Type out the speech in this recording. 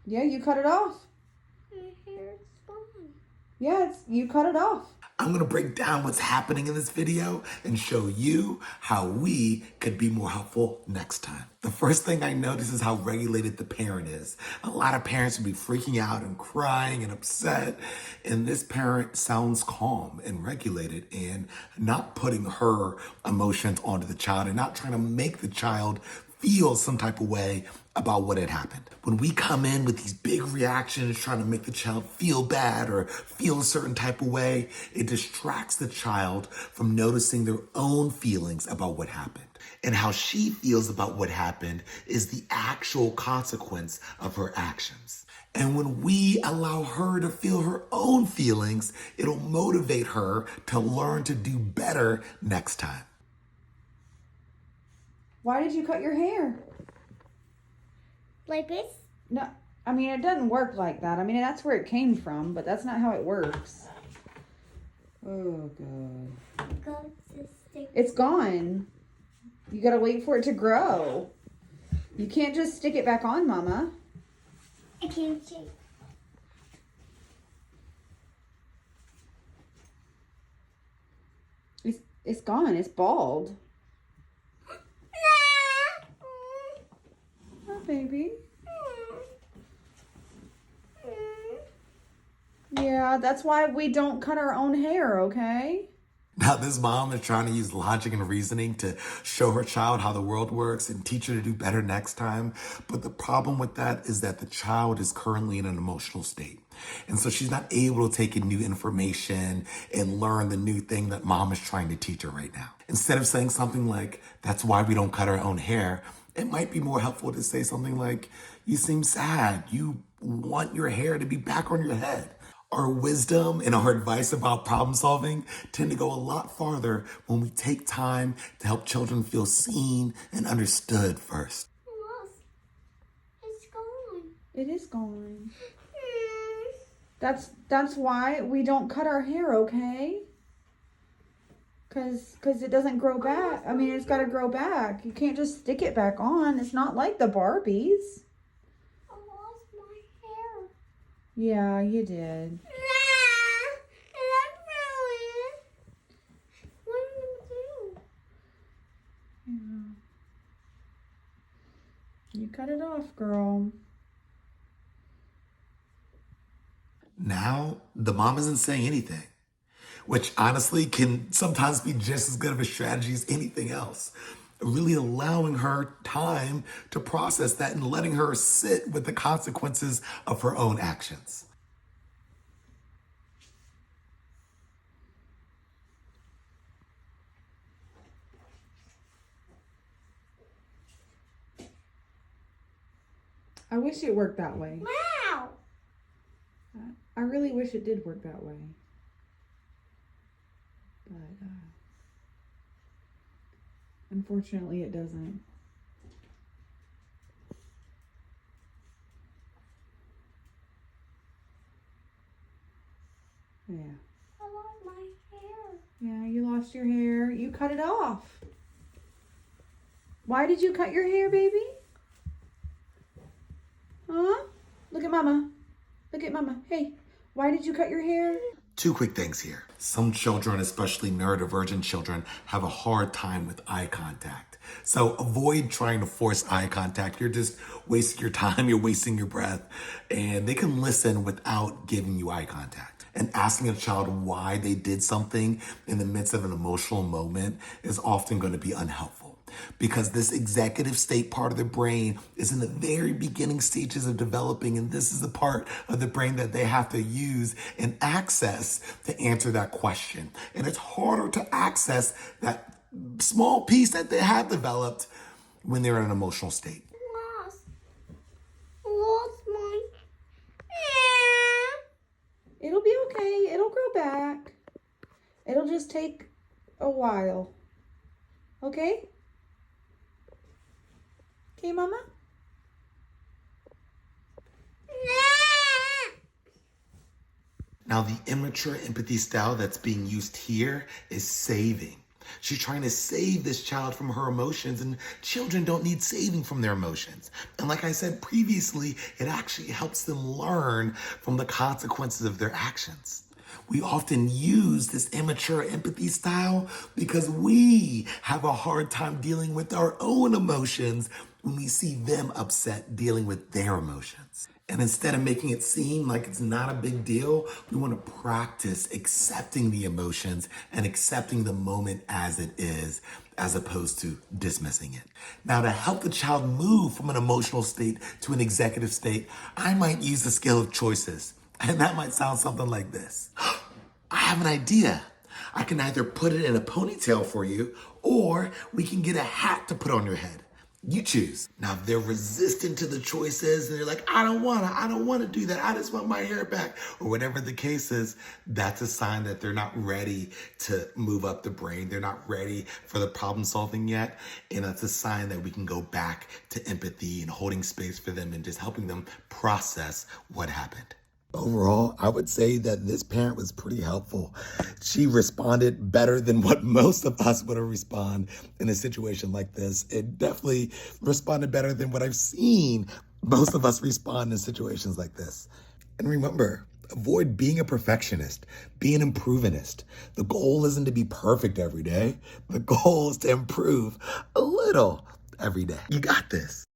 Yeah, you cut it off. My hair's gone. Yeah, you cut it off. I'm gonna break down what's happening in this video and show you how we could be more helpful next time. The first thing I notice is how regulated the parent is. A lot of parents would be freaking out and crying and upset, and this parent sounds calm and regulated and not putting her emotions onto the child and not trying to make the child feel some type of way about what had happened. When we come in with these big reactions, trying to make the child feel bad or feel a certain type of way, it distracts the child from noticing their own feelings about what happened. And how she feels about what happened is the actual consequence of her actions. And when we allow her to feel her own feelings, it'll motivate her to learn to do better next time. Why did you cut your hair? Like this? No, I mean, it doesn't work like that. I mean, that's where it came from, but that's not how it works. Oh, God. Go to stick. It's gone. You gotta wait for it to grow. You can't just stick it back on, Mama. I can't shake. It's gone. It's bald. Oh, baby. Yeah, that's why we don't cut our own hair, okay? Now, this mom is trying to use logic and reasoning to show her child how the world works and teach her to do better next time. But the problem with that is that the child is currently in an emotional state. And so she's not able to take in new information and learn the new thing that mom is trying to teach her right now. Instead of saying something like, that's why we don't cut our own hair, it might be more helpful to say something like, you seem sad. You want your hair to be back on your head. Our wisdom and our advice about problem solving tend to go a lot farther when we take time to help children feel seen and understood first. Lost. It's gone. It is gone. That's why we don't cut our hair, okay? Cause it doesn't grow back. I mean, it's got to grow back. You can't just stick it back on. It's not like the Barbies. I lost my hair. Yeah, you did. What am I gonna do? Yeah. You cut it off, girl. Now, the mom isn't saying anything, which honestly can sometimes be just as good of a strategy as anything else. Really allowing her time to process that and letting her sit with the consequences of her own actions. I wish it worked that way. Wow. I really wish it did work that way. But unfortunately, it doesn't. Yeah. I lost my hair. Yeah, you lost your hair. You cut it off. Why did you cut your hair, baby? Huh? Look at Mama. Look at Mama. Hey, why did you cut your hair? Two quick things here. Some children, especially neurodivergent children, have a hard time with eye contact. So avoid trying to force eye contact. You're just wasting your time, you're wasting your breath, and they can listen without giving you eye contact. And asking a child why they did something in the midst of an emotional moment is often going to be unhelpful. Because this executive state part of the brain is in the very beginning stages of developing, and this is the part of the brain that they have to use and access to answer that question. And it's harder to access that small piece that they have developed when they're in an emotional state. Lost my hair. It'll be okay. It'll grow back. It'll just take a while. Okay? Okay, Mama? Now, the immature empathy style that's being used here is saving. She's trying to save this child from her emotions, and children don't need saving from their emotions. And like I said previously, it actually helps them learn from the consequences of their actions. We often use this immature empathy style because we have a hard time dealing with our own emotions when we see them upset dealing with their emotions. And instead of making it seem like it's not a big deal, we want to practice accepting the emotions and accepting the moment as it is, as opposed to dismissing it. Now, to help the child move from an emotional state to an executive state, I might use the scale of choices. And that might sound something like this. I have an idea. I can either put it in a ponytail for you, or we can get a hat to put on your head. You choose. Now, if they're resistant to the choices and they're like, I don't want to do that. I just want my hair back, or whatever the case is, that's a sign that they're not ready to move up the brain. They're not ready for the problem solving yet. And that's a sign that we can go back to empathy and holding space for them and just helping them process what happened. Overall, I would say that this parent was pretty helpful. She responded better than what most of us would have responded in a situation like this. It definitely responded better than what I've seen most of us respond in situations like this. And remember, avoid being a perfectionist, be an improvementist. The goal isn't to be perfect every day. The goal is to improve a little every day. You got this.